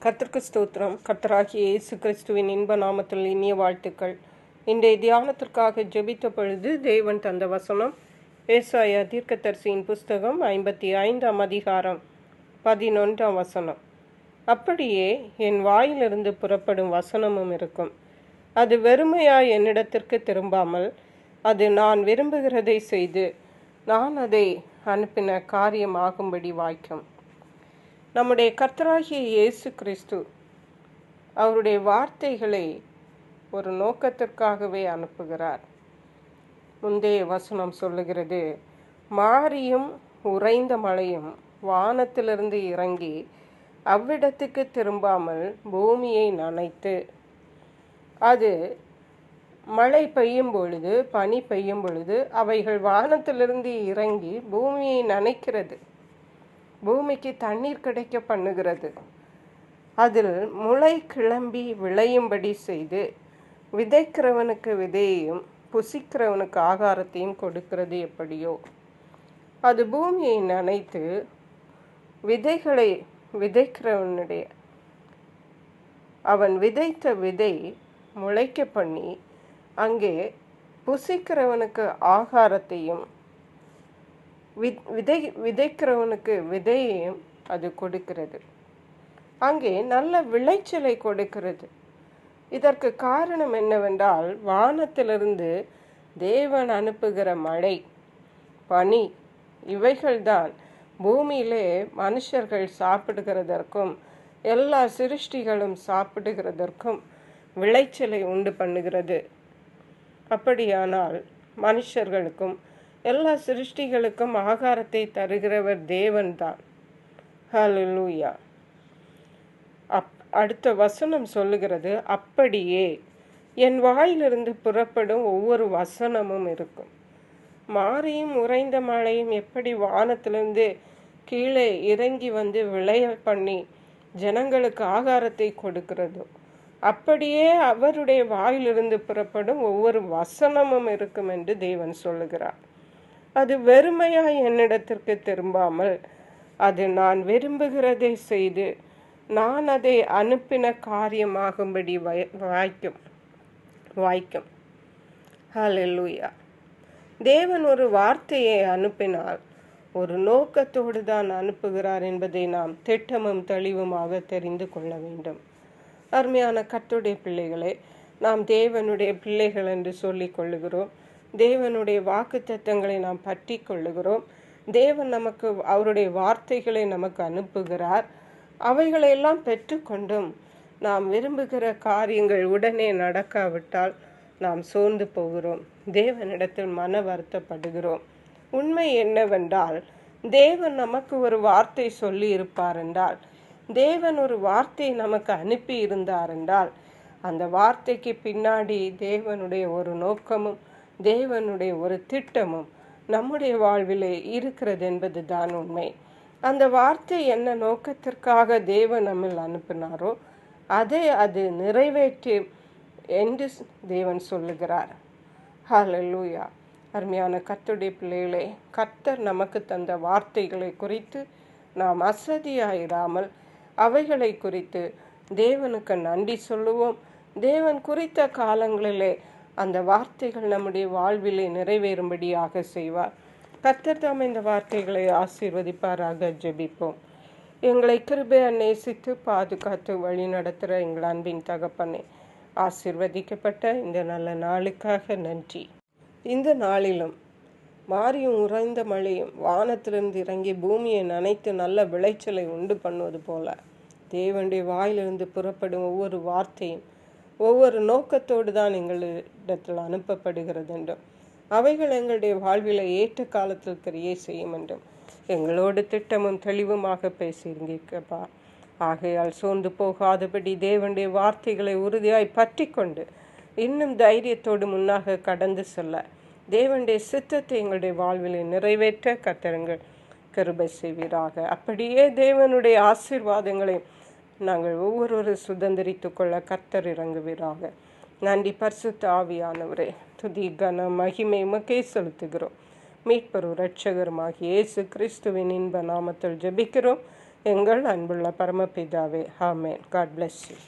கர்த்தருக்கு ஸ்தோத்திரம். கர்த்தராகிய இயேசு கிறிஸ்துவின் இன்ப நாமத்தில் இனிய வாழ்த்துக்கள். இன்றைய தியானத்திற்காக ஜெபித்த பொழுது தேவன் தந்த வசனம் ஏசாயா தீர்க்கதரிசியின் புஸ்தகம் 55ஆம் அதிகாரம் 11ஆம் வசனம். அப்படியே என் வாயிலிருந்து புறப்படும் வசனமும் இருக்கும். அது வெறுமையாய் என்னிடத்திற்கு திரும்பாமல் அது நான் விரும்புகிறதை செய்து நான் அதை அனுப்பின காரியமாகும்படி வாய்க்கும். நம்முடைய கர்த்தராகிய இயேசு கிறிஸ்து அவருடைய வார்த்தைகளை ஒரு நோக்கத்திற்காகவே அனுப்புகிறார். முந்தைய வசனம் சொல்லுகிறது, மாரியும் உறைந்த மழையும் வானத்திலிருந்து இறங்கி அவ்விடத்துக்கு திரும்பாமல் பூமியை நனைத்து, அது மழை பெய்யும் பொழுது பனி பெய்யும் பொழுது அவைகள் வானத்திலிருந்து இறங்கி பூமியை நனைக்கிறது, பூமிக்கு தண்ணீர் கிடைக்க பண்ணுகிறது, அதில் முளை கிளம்பி விளையும்படி செய்து விதைக்கிறவனுக்கு விதையையும் புசிக்கிறவனுக்கு ஆகாரத்தையும் கொடுக்கிறது. எப்படியோ அது பூமியை நனைத்து விதைகளை விதைக்கிறவனுடைய அவன் விதைத்த விதை முளைக்க பண்ணி அங்கே புசிக்கிறவனுக்கு ஆகாரத்தையும் விதைக்கிறவனுக்கு விதையையும் அது கொடுக்கிறது. அங்கே நல்ல விளைச்சலை கொடுக்கிறது. இதற்கு காரணம் என்னவென்றால், வானத்திலிருந்து தேவன் அனுப்புகிற மழை, பனி, இவைகள்தான் பூமியிலே மனுஷர்கள் சாப்பிடுகிறதற்கும் எல்லா சிருஷ்டிகளும் சாப்பிடுகிறதற்கும் விளைச்சலை உண்டு பண்ணுகிறது. அப்படியானால் மனுஷர்களுக்கும் எல்லா சிருஷ்டிகளுக்கும் ஆகாரத்தை தருகிறவர் தேவன்தான். ஹல்லேலூயா. அடுத்த வசனம் சொல்லுகிறது, அப்படியே என் வாயிலிருந்து புறப்படும் ஒவ்வொரு வசனமும் இருக்கும். மாரியும் உறைந்த மழையும் எப்படி வானத்திலிருந்து கீழே இறங்கி வந்து விளைய பண்ணி ஜனங்களுக்கு ஆகாரத்தை கொடுக்கிறதோ, அப்படியே அவருடைய வாயிலிருந்து புறப்படும் ஒவ்வொரு வசனமும் இருக்கும் என்று தேவன் சொல்லுகிறார். அது வெறுமையாய் என்னிடத்திற்கு திரும்பாமல் அது நான் விரும்புகிறதை செய்து நான் அதை அனுப்பின காரியமாகும்படி வாய்க்கும். ஹல்லேலூயா. தேவன் ஒரு வார்த்தையை அனுப்பினால் ஒரு நோக்கத்தோடு தான் அனுப்புகிறார் என்பதை நாம் திட்டமும் தெளிவுமாக தெரிந்து கொள்ள வேண்டும். அருமையான கர்த்தருடைய பிள்ளைகளே, நாம் தேவனுடைய பிள்ளைகள் என்று சொல்லிக் கொள்ளுகிறோம். தேவனுடைய வாக்குத்தத்தங்களை நாம் பற்றி கொள்ளுகிறோம். தேவன் நமக்கு அவருடைய வார்த்தைகளை நமக்கு அனுப்புகிறார். அவைகளையெல்லாம் பெற்றுக்கொண்டும் நாம் விரும்புகிற காரியங்கள் உடனே நடக்காவிட்டால் நாம் சோர்ந்து போகிறோம், தேவனிடத்தில் மன வருத்தப்படுகிறோம். உண்மை என்னவென்றால், தேவன் நமக்கு ஒரு வார்த்தை சொல்லி இருப்பார் என்றால், தேவன் ஒரு வார்த்தை நமக்கு அனுப்பி இருந்தார் என்றால், அந்த வார்த்தைக்கு பின்னாடி தேவனுடைய ஒரு நோக்கமும் தேவனுடைய ஒரு திட்டமும் நம்முடைய வாழ்விலே இருக்கிறது என்பது தான் உண்மை. அந்த வார்த்தை என்ன நோக்கத்திற்காக தேவன் நம்மில் அனுப்பினாரோ அதை அது நிறைவேற்றி என்று தேவன் சொல்லுகிறார். ஹல்லேலூயா. அருமையான கர்த்தருடைய பிள்ளைகளே, கர்த்தர் நமக்கு தந்த வார்த்தைகளை குறித்து நாம் அசதியாயிராமல் அவைகளை குறித்து தேவனுக்கு நன்றி சொல்லுவோம். தேவன் குறித்த காலங்களிலே அந்த வார்த்தைகள் நம்முடைய வாழ்விலே நிறைவேறும்படியாக செய்வார். கர்த்தர் தாம் இந்த வார்த்தைகளை ஆசீர்வதிப்பாராக. ஜெபிப்போம். எங்களை கிருபையா நேசித்து பாதுகாத்து வழி நடத்துகிற எங்கள் அன்பின் தகப்பனே, ஆசீர்வதிக்கப்பட்ட இந்த நல்ல நாளுக்காக நன்றி. இந்த நாளிலும் மாரியும் உறைந்த மழையும் வானத்திலிருந்து இறங்கி பூமியை நனைத்து நல்ல விளைச்சலை உண்டு பண்ணுவது போல தேவனுடைய வாயிலிருந்து புறப்படும் ஒவ்வொரு வார்த்தையும் ஒவ்வொரு நோக்கத்தோடு தான் எங்களிடத்தில் அனுப்பப்படுகிறது என்றும் அவைகள் எங்களுடைய வாழ்வில் ஏற்ற காலத்தில் கிரியை செய்யும் என்றும் எங்களோடு திட்டமும் தெளிவுமாக பேசியிருங்கப்பா. ஆகையால் சோர்ந்து போகாதபடி தேவனுடைய வார்த்தைகளை உறுதியாய் பற்றி கொண்டு இன்னும் தைரியத்தோடு முன்னாக கடந்து செல்ல தேவனுடைய சித்தத்தை எங்களுடைய வாழ்வில் நிறைவேற்ற கர்த்தர் கிருபை செய்வீராக. அப்படியே தேவனுடைய ஆசீர்வாதங்களை நாங்கள் ஒவ்வொரு சுதந்திரித்து கொள்ள கர்த்தர் இறங்குவீராக. நன்றி பரிசுத்த ஆவியானவரே, துதி கன மகிமை உமக்கே செலுத்துகிறோம். மீட்பரும் இரட்சகருமாகிய இயேசு கிறிஸ்துவின் இன்ப நாமத்தில் ஜெபிக்கிறோம் எங்கள் அன்புள்ள பரமபிதாவே. ஆமென். God bless you.